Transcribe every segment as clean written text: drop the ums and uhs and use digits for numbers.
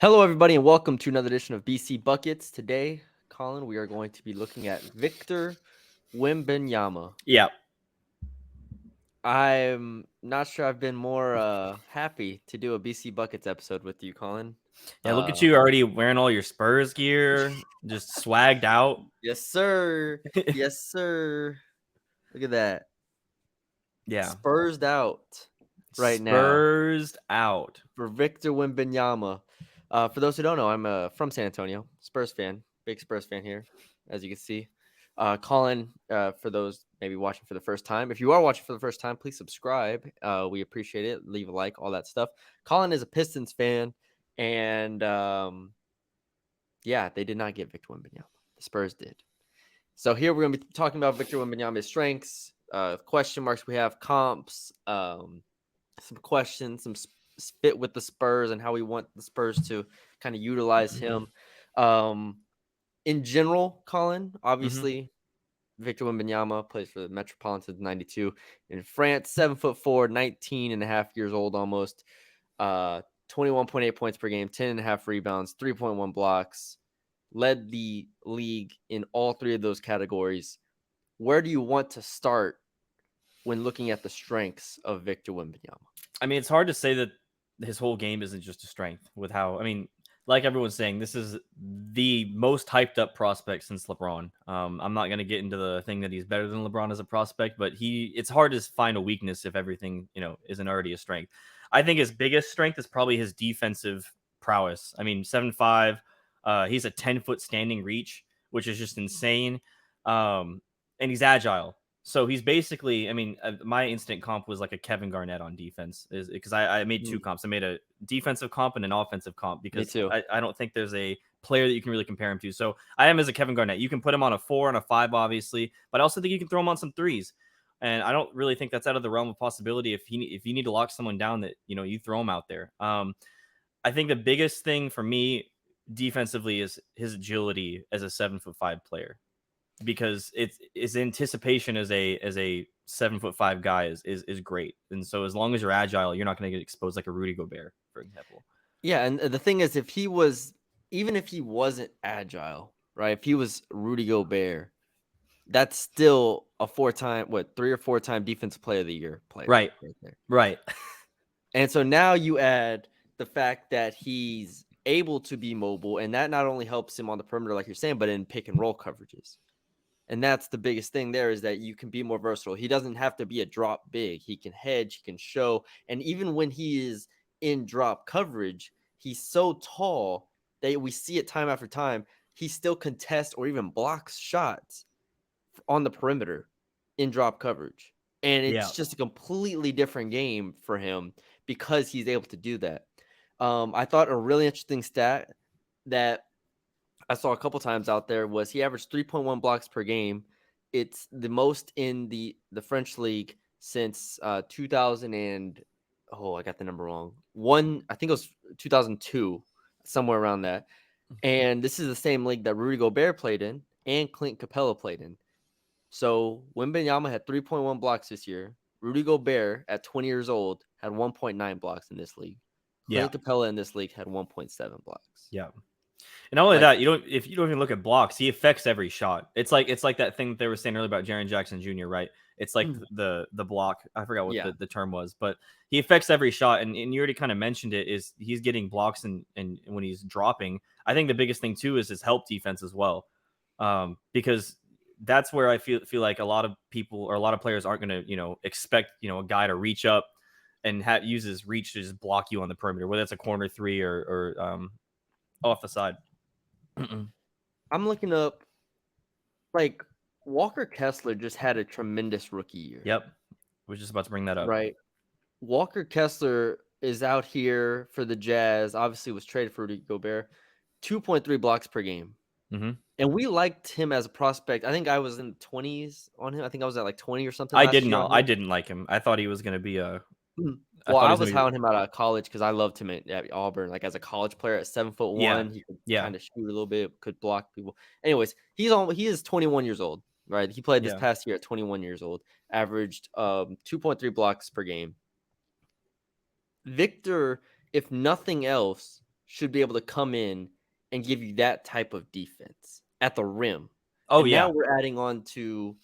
Hello, everybody, and welcome to another edition of BC Buckets. Today, Colin, we are going to be looking at Victor Wembanyama. Yeah. I'm not sure I've been more happy to do a BC Buckets episode with you, Colin. Yeah, look at Uh, you already wearing all your Spurs gear, just swagged out. yes, sir. Yes, sir. Look at that. Yeah. Spursed out right now Spurs out. for Victor Wembanyama. For those who don't know, I'm from San Antonio, Spurs fan, big Spurs fan here, as you can see. Colin, for those maybe watching for the first time, if you are watching for the first time, please subscribe. We appreciate it. Leave a like, all that stuff. Colin is a Pistons fan, and yeah, they did not get Victor Wembanyama. The Spurs did. So here we're going to be talking about Victor Wembanyama's strengths, question marks we have, comps, some questions, some fit with the Spurs and how we want the Spurs to kind of utilize him. In general, Colin, obviously, Victor Wembanyama plays for the Metropolitans 92 in France, 7'4", 19 and a half years old almost, 21.8 points per game, 10 and a half rebounds, 3.1 blocks, led the league in all three of those categories. Where do you want to start when looking at the strengths of Victor Wembanyama? I mean, it's hard to say that his whole game isn't just a strength with how, like everyone's saying, this is the most hyped up prospect since LeBron. I'm not going to get into the thing that he's better than LeBron as a prospect, but it's hard to find a weakness if everything, isn't already a strength. I think his biggest strength is probably his defensive prowess. I mean, 7'5", he's a 10-foot standing reach, which is just insane. And he's agile. So he's basically, my instant comp was like a Kevin Garnett on defense, is because I made two comps. I made a defensive comp and an offensive comp because I don't think there's a player that you can really compare him to. So I am as a Kevin Garnett. You can put him on a 4 and a 5, obviously, but I also think you can throw him on some 3s. And I don't really think that's out of the realm of possibility. If you need to lock someone down, that you throw him out there. I think the biggest thing for me defensively is his agility as a 7'5" player, because it's anticipation as a 7'5" guy is great. And so as long as you're agile, you're not going to get exposed like a Rudy Gobert, for example. Yeah, and the thing is, even if he wasn't agile, right? If he was Rudy Gobert, that's still a 3 or 4 time defensive player of the year player. Right there. Right. And so now you add the fact that he's able to be mobile, and that not only helps him on the perimeter, like you're saying, but in pick and roll coverages. And that's the biggest thing there, is that you can be more versatile. He doesn't have to be a drop big. He can hedge, he can show. And even when he is in drop coverage, he's so tall that we see it time after time. He still contests or even blocks shots on the perimeter in drop coverage. And it's just a completely different game for him because he's able to do that. I thought a really interesting stat that I saw a couple times out there was he averaged 3.1 blocks per game. It's the most in the French league since 2000 and I got the number wrong. I think it was 2002, somewhere around that. And this is the same league that Rudy Gobert played in and Clint Capella played in. So Wembanyama had 3.1 blocks this year. Rudy Gobert at 20 years old had 1.9 blocks in this league. Clint Capella in this league had 1.7 blocks. Yeah. And not only that, if you don't even look at blocks, he affects every shot. It's like that thing that they were saying earlier about Jaren Jackson Jr., right? It's like the block. I forgot what the term was, but he affects every shot. And you already kind of mentioned it, is he's getting blocks and when he's dropping. I think the biggest thing too is his help defense as well. Because that's where I feel like a lot of people or a lot of players aren't going to, expect, a guy to reach up and use his reach to just block you on the perimeter, whether it's a corner 3 or off the side. I'm looking up, like, Walker Kessler just had a tremendous rookie year. Yep. Was just about to bring that up. Right. Walker Kessler is out here for the Jazz, obviously was traded for Rudy Gobert, 2.3 blocks per game. And we liked him as a prospect. I think I was in the 20s on him. I think I was at like 20 or something. I didn't like him. I thought he was going to be a. Well, I was hounding him out of college because I loved him at Auburn. Like, as a college player at 7'1", he could kind of shoot a little bit, could block people. Anyways, he is 21 years old, right? He played this past year at 21 years old, averaged 2.3 blocks per game. Victor, if nothing else, should be able to come in and give you that type of defense at the rim. Oh And now yeah, we're adding on to,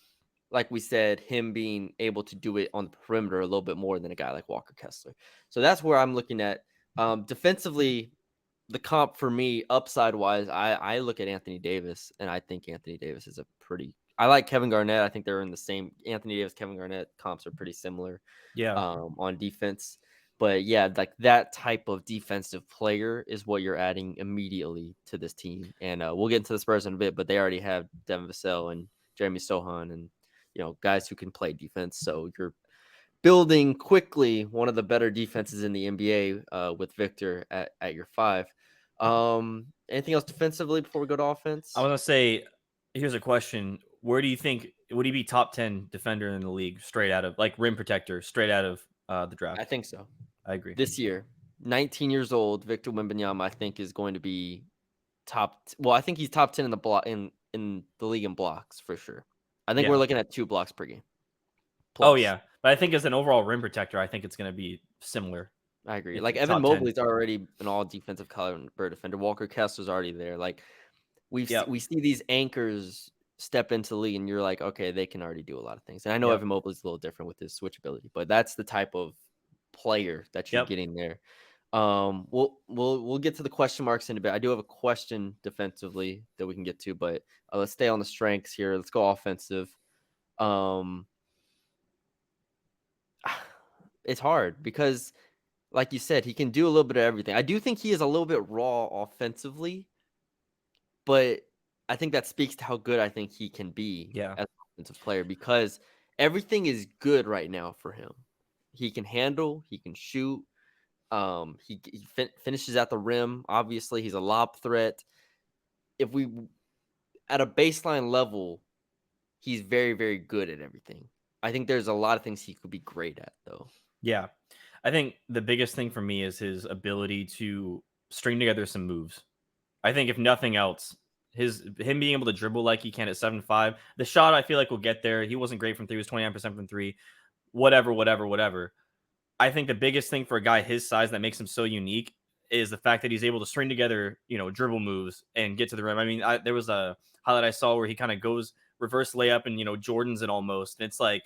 like we said, him being able to do it on the perimeter a little bit more than a guy like Walker Kessler. So that's where I'm looking at. Defensively, the comp for me, upside wise, I look at Anthony Davis, and I think Anthony Davis is a pretty. I like Kevin Garnett. I think they're in the same. Anthony Davis, Kevin Garnett comps are pretty similar yeah. on defense. But yeah, like that type of defensive player is what you're adding immediately to this team. And we'll get into the Spurs in a bit, but they already have Devin Vassell and Jeremy Sohan and guys who can play defense. So you're building quickly one of the better defenses in the NBA with Victor at your 5. Anything else defensively before we go to I offense? want to say, here's a question: where do you think would he be top 10 defender in the league, straight out of like rim protector, straight out of the I draft? think so. I agree. This year, 19 years old, Victor Wembanyama, I think is going to be well, I think he's top 10 in the block in the league in blocks for sure. I think we're Yeah. looking at 2 blocks per game Oh plus. yeah, but I think as an overall rim protector, I think it's going to be similar. I agree. It's Like Evan top 10. Mobley's already an all defensive caliber defender. Walker Kessler's already there. Like Yep. we see these anchors step into the league, and you're like, okay, they can already do a lot of things. And I know Yep. Evan Mobley's a little different with his switch ability, but that's the type of player that you're Yep. getting there. We'll get to the question marks in a bit. I do have a question defensively that we can get to, but let's stay on the strengths here. Let's go offensive. Um, it's hard because, like you said, he can do a little bit of everything. I do think he is a little bit raw offensively, but I think that speaks to how good I think he can be Yeah. as an offensive player because everything is good right now for him. He can handle, he can shoot. He finishes at the rim. Obviously, he's a lob threat. If we at a baseline level, he's very, very good at everything. I think there's a lot of things he could be great at, though. Yeah. I think the biggest thing for me is his ability to string together some moves. I think if nothing else, him being able to dribble like he can at 7'5", the shot I feel like will get there. He wasn't great from three, he was 29% from three. Whatever. I think the biggest thing for a guy his size that makes him so unique is the fact that he's able to string together, dribble moves and get to the rim. I mean, there was a highlight I saw where he kind of goes reverse layup and Jordans it almost. And it's like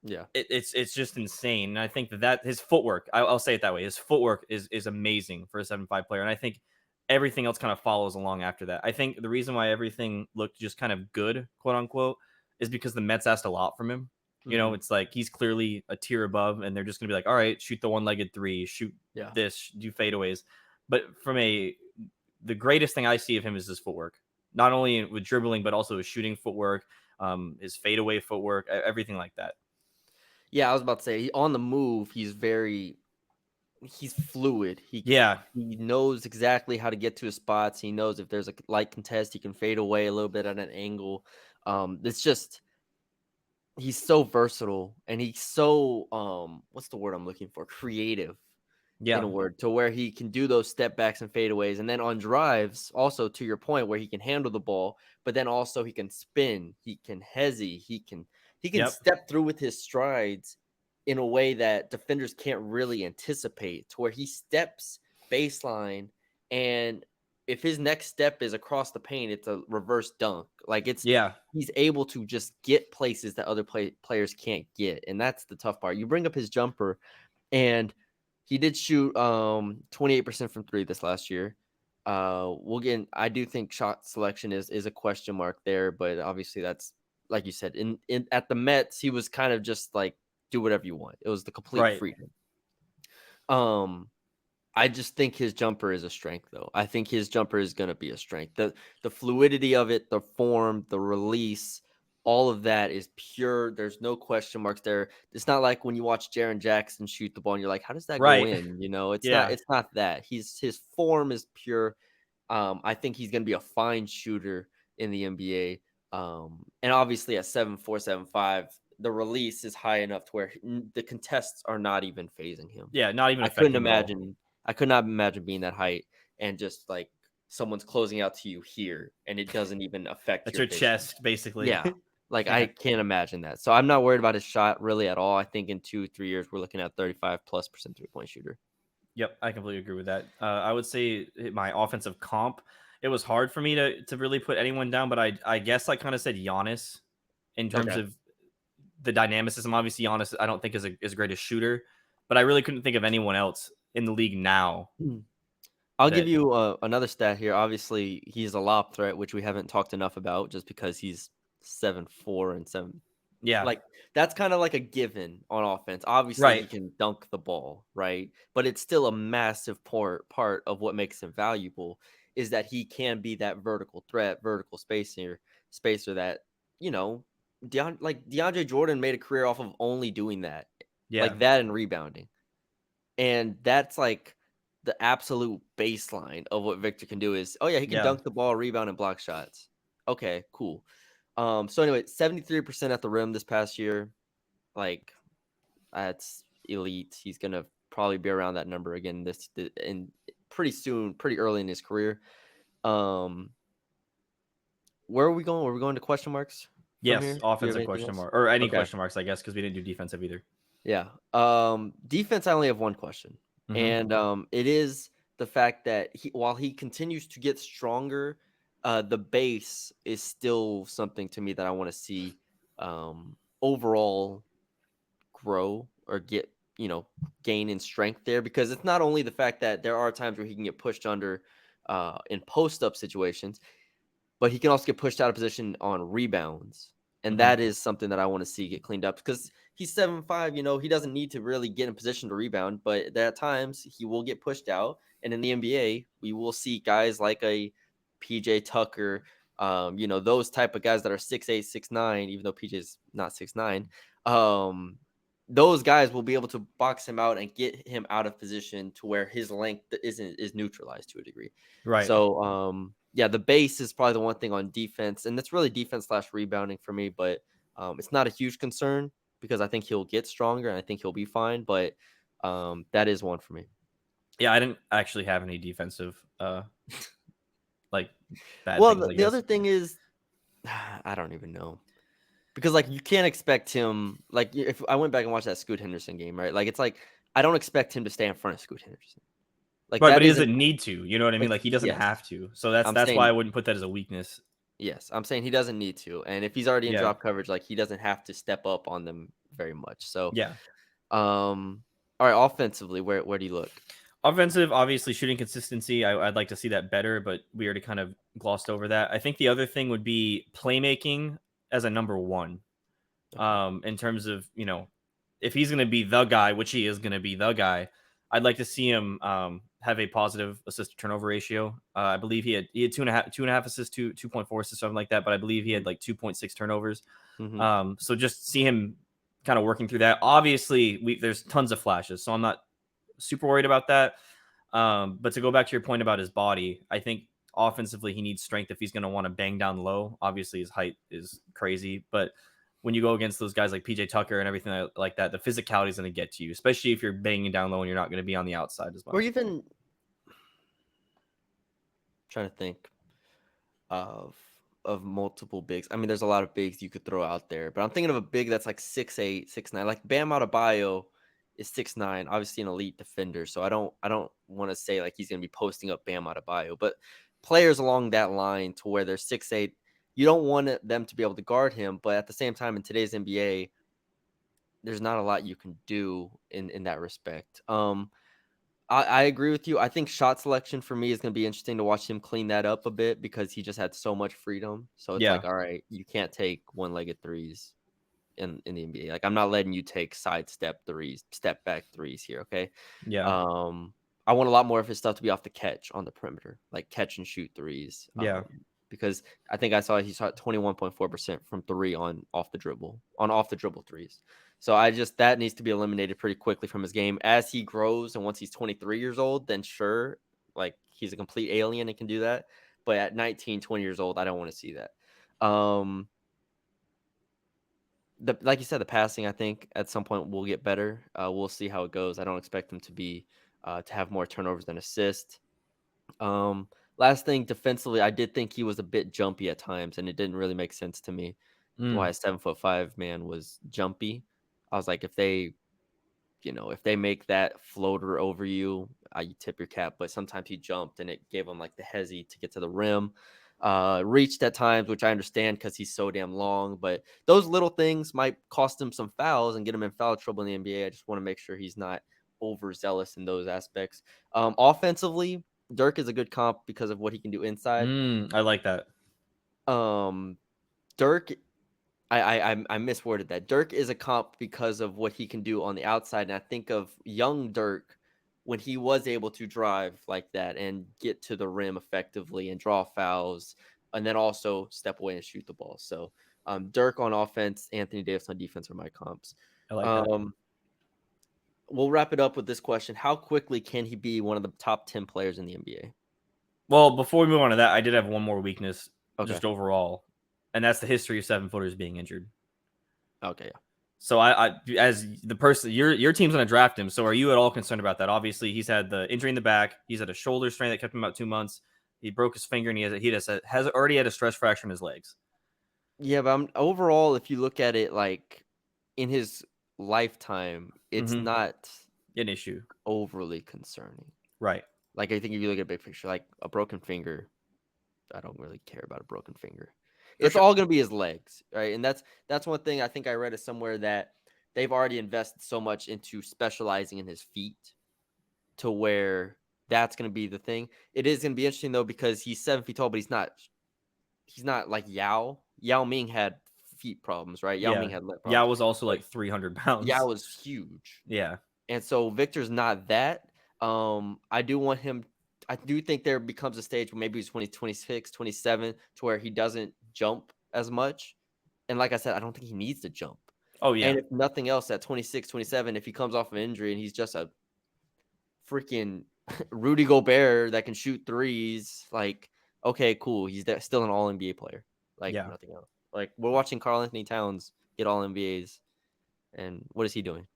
Yeah. it's just insane. And I think that his footwork, I'll say it that way, his footwork is amazing for a 7'5" player. And I think everything else kind of follows along after that. I think the reason why everything looked just kind of good, quote unquote, is because the Mets asked a lot from him. Mm-hmm. It's like he's clearly a tier above, and they're just going to be like, all right, shoot the one-legged three, shoot Yeah. this, do fadeaways. But the greatest thing I see of him is his footwork, not only with dribbling, but also his shooting footwork, his fadeaway footwork, everything like that. Yeah, I was about to say on the move, he's fluid. He knows exactly how to get to his spots. He knows if there's a light contest, he can fade away a little bit at an angle. It's just he's so versatile and he's so what's the word I'm looking for? Creative. In a word, to where he can do those step backs and fadeaways, and then on drives, also to your point, where he can handle the ball, but then also he can spin, he can hezzy, he can step through with his strides in a way that defenders can't really anticipate. To where he steps baseline, and if his next step is across the paint, it's a reverse dunk. Like he's able to just get places that other players can't get, and that's the tough part. You bring up his jumper, and he did shoot 28% from three this last year. I do think shot selection is a question mark there, but obviously that's like you said, in at the Mets, he was kind of just like do whatever you want. It was the complete freedom. I just think his jumper is a strength, though. I think his jumper is going to be a strength. The fluidity of it, the form, the release, all of that is pure. There's no question marks there. It's not like when you watch Jaren Jackson shoot the ball and you're like, how does that go in? It's not that. His form is pure. I think he's going to be a fine shooter in the NBA. And obviously at 7'4", 7'5", the release is high enough to where the contests are not even phasing him. Yeah, not even I affecting him at all. I could not imagine being that height and just like someone's closing out to you here and it doesn't even affect That's your your chest, basically. Yeah. Like I can't imagine that. So I'm not worried about his shot really at all. I think in 2-3 years we're looking at 35+% 3-point shooter. Yep, I completely agree with that. I would say my offensive comp. It was hard for me to really put anyone down, but I guess I kind of said Giannis in terms Okay. of the dynamicism. Obviously, Giannis I don't think is a great a shooter, but I really couldn't think of anyone else in the league now Hmm. I'll give that. you another stat here. Obviously, he's a lob threat, which we haven't talked enough about, just because he's 7'4" and 7. Yeah, Like that's kind of like a given on offense. Obviously, he right. can dunk the ball, right? But it's still a massive part of what makes him valuable is that he can be that vertical threat, vertical spacer that you know, like DeAndre Jordan made a career off of only doing that, Yeah, like that and rebounding, and that's like the absolute baseline of what Victor can do. Is, oh yeah, he can yeah, dunk the ball, rebound, and block shots. Okay, cool. So anyway, 73% at the rim this past year. Like that's elite. He's gonna probably be around that number again and pretty soon, pretty early in his career. Um, where are we going? Are we going to question marks from yes. here? Do you have Offensive anything question else? mark or any Okay. question marks, I guess, because we didn't do defensive either. Yeah. Defense, I only have one question. Hmm. And it is the fact that while he continues to get stronger, the base is still something to me that I want to see overall grow or get, gain in strength there, because it's not only the fact that there are times where he can get pushed under in post up situations, but he can also get pushed out of position on rebounds. And Hmm. that is something that I want to see get cleaned up, because he's 7'5", he doesn't need to really get in position to rebound, but there are times he will get pushed out. And in the NBA, we will see guys like a PJ Tucker, those type of guys that are 6'8", 6'9", even though PJ's not 6'9". Those guys will be able to box him out and get him out of position to where his length is neutralized to a degree. Right. So, yeah, the base is probably the one thing on defense, and that's really defense slash rebounding for me. But it's not a huge concern because I think he'll get stronger and I think he'll be fine. But that is one for me. Yeah, I didn't actually have any defensive like bad Well, things, the, I the other guess. thing is, I don't even know, because like you can't expect him. Like if I went back and watched that Scoot Henderson game, right? Like it's like I don't expect him to stay in front of Scoot Henderson. Like Right, but that he isn't doesn't need to. You know what I mean? like Like he doesn't yes, have to. So that's I'm that's why saying I wouldn't put that as a weakness. yes, I'm saying he doesn't need to, and if he's already in Yeah. drop coverage, like he doesn't have to step up on them very much. So, Yeah. all right, offensively, where do you look? Offensive, obviously shooting consistency. I'd like to see that better, but we already kind of glossed over that. I think the other thing would be playmaking as a number one. Okay. In terms of, if he's going to be the guy, which he is going to be the guy, I'd like to see him have a positive assist to turnover ratio. I believe he had two and a half assists, 2.4 assists, something like that. But I believe he had like 2.6 turnovers. Mm-hmm. So just see him kind of working through that. Obviously, there's tons of flashes, so I'm not super worried about that. But to go back to your point about his body, I think offensively he needs strength if he's going to want to bang down low. Obviously, his height is crazy, but when you go against those guys like PJ Tucker and everything like that, the physicality is going to get to you, especially if you're banging down low and you're not going to be on the outside as Or much. even trying to think of multiple bigs. I mean, there's a lot of bigs you could throw out there, but I'm thinking of a big that's like 6'8", 6'9". Like Bam Adebayo is 6'9", obviously an elite defender. So I don't want to say like he's gonna be posting up Bam Adebayo, but players along that line to where they're 6'8", you don't want them to be able to guard him, but at the same time in today's NBA, there's not a lot you can do in that respect. I agree with you. I think shot selection for me is going to be interesting to watch him clean that up a bit, because he just had so much freedom. So it's Yeah, like, all right, you can't take one-legged threes in the NBA. Like I'm not letting you take sidestep threes, step back threes here. Okay. yeah, Um, I want a lot more of his stuff to be off the catch on the perimeter, like catch and shoot threes. yeah, Because I think I saw he shot 21.4% from three on off the dribble threes. So that needs to be eliminated pretty quickly from his game as he grows. And once he's 23 years old, then sure, like he's a complete alien and can do that. But at 19, 20 years old, I don't want to see that. Um, like you said, the passing, I think at some point will get better. We'll see how it goes. I don't expect him to have more turnovers than assists. Last thing, defensively, I did think he was a bit jumpy at times, and it didn't really make sense to me why mm, a 7'5" man was jumpy. I was like, if they make that floater over you, you tip your cap, but sometimes he jumped and it gave him like the hezzy to get to the rim. Reached at times, which I understand because he's so damn long, but those little things might cost him some fouls and get him in foul trouble in the NBA. I just want to make sure he's not overzealous in those aspects. Offensively, Dirk is a good comp because of what he can do inside. I like that. Dirk, I misworded that. Dirk is a comp because of what he can do on the outside, and I think of young Dirk when he was able to drive like that and get to the rim effectively and draw fouls, and then also step away and shoot the ball. So Dirk on offense, Anthony Davis on defense are my comps. I like that. We'll wrap it up with this question: how quickly can he be one of the top 10 players in the NBA? Well, before we move on to that, I did have one more weakness just Okay. overall, and that's the history of 7-footers being injured. Okay. Yeah. So I as the person, your team's going to draft him. So are you at all concerned about that? Obviously, he's had the injury in the back. He's had a shoulder strain that kept him about 2 months. He broke his finger, and has already had a stress fracture in his legs. Yeah, but overall, if you look at it like in his lifetime, it's not an issue. overly concerning. Right. Like I think if you look at a big picture, like a broken finger, I don't really care about a broken finger. It's all going to be his legs, right? And that's one thing I think I read it somewhere that they've already invested so much into specializing in his feet to where that's going to be the thing. It is going to be interesting though because he's 7 feet tall, but he's not like Yao. Yao Ming had feet problems, right? Yao Ming had leg Yao problems. was also like 300 pounds. Yao was huge. Yeah. And so Victor's not that. I do want him. I do think there becomes a stage where maybe he's 20, 26, 27 to where he doesn't jump as much. And like I said, I don't think he needs to jump. Oh, yeah. And if nothing else, at 26, 27, if he comes off an injury and he's just a freaking Rudy Gobert that can shoot threes, like, okay, cool. He's still an all NBA player. Like, nothing else. Like, we're watching Karl Anthony Towns get all NBAs. And what is he doing?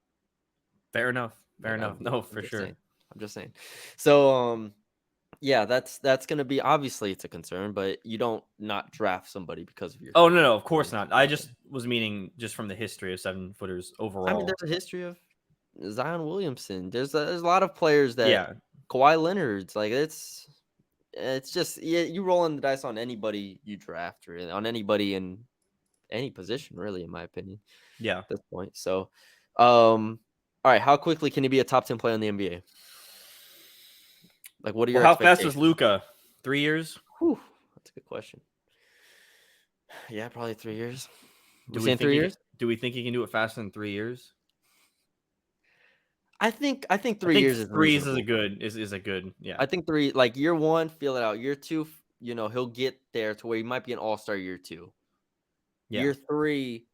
Fair enough. Fair enough. No, for sure. I'm just saying. So, yeah, that's going to be, obviously it's a concern, but you don't not draft somebody because of your. Oh, no, of course not. I just was meaning just from the history of 7-footers overall. I mean, there's a history of Zion Williamson. There's a lot of players that Kawhi Leonard's like it's just you rolling the dice on anybody you draft, really, on anybody in any position, really, in my opinion. Yeah. At this point. So, all right, how quickly can he be a top 10 player in the NBA? Like, what are your how fast expectations? was Luka? 3 years? Whew, that's a good question. Yeah, probably 3 years. Do we think 3 years? Do we think he can do it faster than 3 years? I think 3 years is a good. Yeah. I think 3, like year 1, feel it out. Year 2, he'll get there to where he might be an all-star year 2. Yeah. Year 3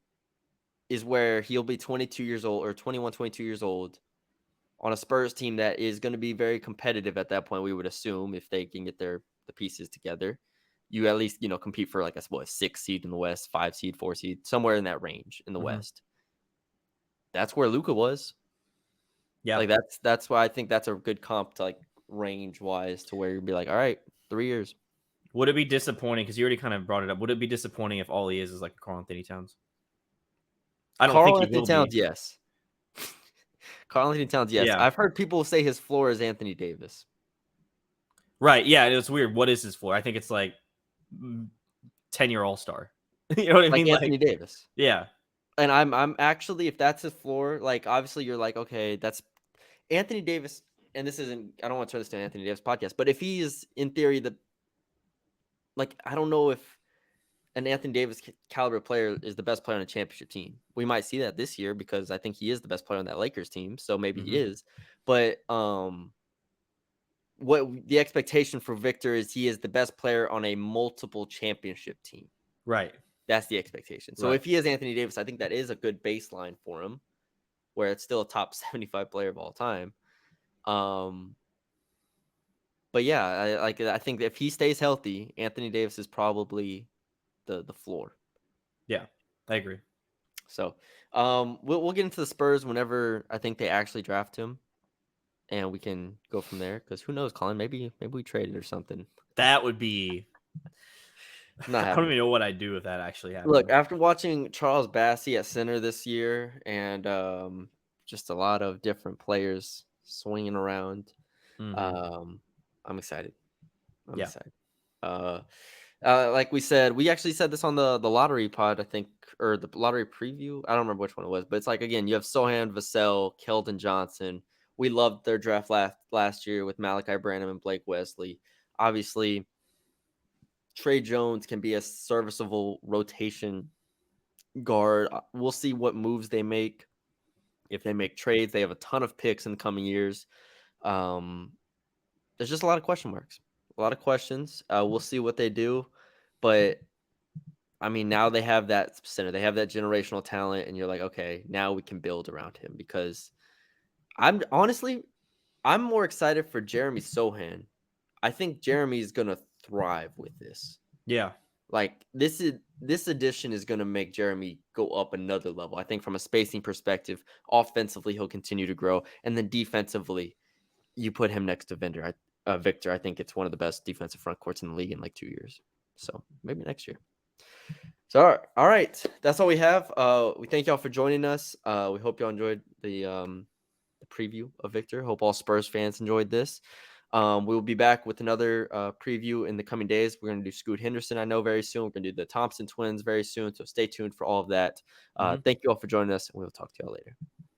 is where he'll be 22 years old or 21, 22 years old on a Spurs team that is going to be very competitive at that point, we would assume, if they can get the pieces together. You at least, compete for like a 6 seed in the West, 5 seed, 4 seed, somewhere in that range in the West. That's where Luka was. Yeah. Like that's why I think that's a good comp to like range wise to where you'd be like, all right, 3 years. Would it be disappointing? Because you already kind of brought it up. Would it be disappointing if all he is like Karl Anthony Towns? I don't think he will Towns, be. Yes. Karl Anthony Towns, yes. Yeah. I've heard people say his floor is Anthony Davis. Right. Yeah. It's weird. What is his floor? I think it's like 10-year All-Star. You know what I mean? Anthony Davis. Yeah. And I'm actually, if that's his floor, like obviously you're like, okay, that's Anthony Davis. And this isn't, I don't want to turn this to an Anthony Davis podcast, but if he is in theory I don't know if an Anthony Davis caliber player is the best player on a championship team. We might see that this year because I think he is the best player on that Lakers team. So maybe he is. But what the expectation for Victor is he is the best player on a multiple championship team. Right. That's the expectation. So if he is Anthony Davis, I think that is a good baseline for him where it's still a top 75 player of all time. But yeah, I think if he stays healthy, Anthony Davis is probably the floor. Yeah, I agree. So we'll get into the Spurs whenever I think they actually draft him, and we can go from there. Because who knows, Colin? Maybe we trade it or something. That would be. Not I don't even know what I'd do if that actually happened. Look, after watching Charles Bassey at center this year, and just a lot of different players swinging around, Hmm. I'm excited. I'm Yeah. excited. Uh, like we said, we actually said this on the lottery pod, I think, or the lottery preview. I don't remember which one it was, but it's like again, you have Sohan, Vassell, Keldon Johnson. We loved their draft last year with Malachi Branham and Blake Wesley. Obviously, Trey Jones can be a serviceable rotation guard. We'll see what moves they make. If they make trades, they have a ton of picks in the coming years. Um, there's just a lot of question marks, a lot of questions. We'll see what they do, but I mean, now they have that center, they have that generational talent, and you're like, okay, now we can build around him because I'm more excited for Jeremy Sohan. I think Jeremy's gonna thrive with this. Yeah. Like this addition is going to make Jeremy go up another level. I think from a spacing perspective, offensively he'll continue to grow, and then defensively, you put him next to Victor. I think it's one of the best defensive front courts in the league in like 2 years. So maybe next year. So all right, that's all we have. We thank y'all for joining us. We hope y'all enjoyed the preview of Victor. Hope all Spurs fans enjoyed this. We will be back with another preview in the coming days. We're going to do Scoot Henderson, I know, very soon. We're going to do the Thompson twins very soon. So stay tuned for all of that. Mhm. Thank you all for joining us, and we'll talk to y'all later.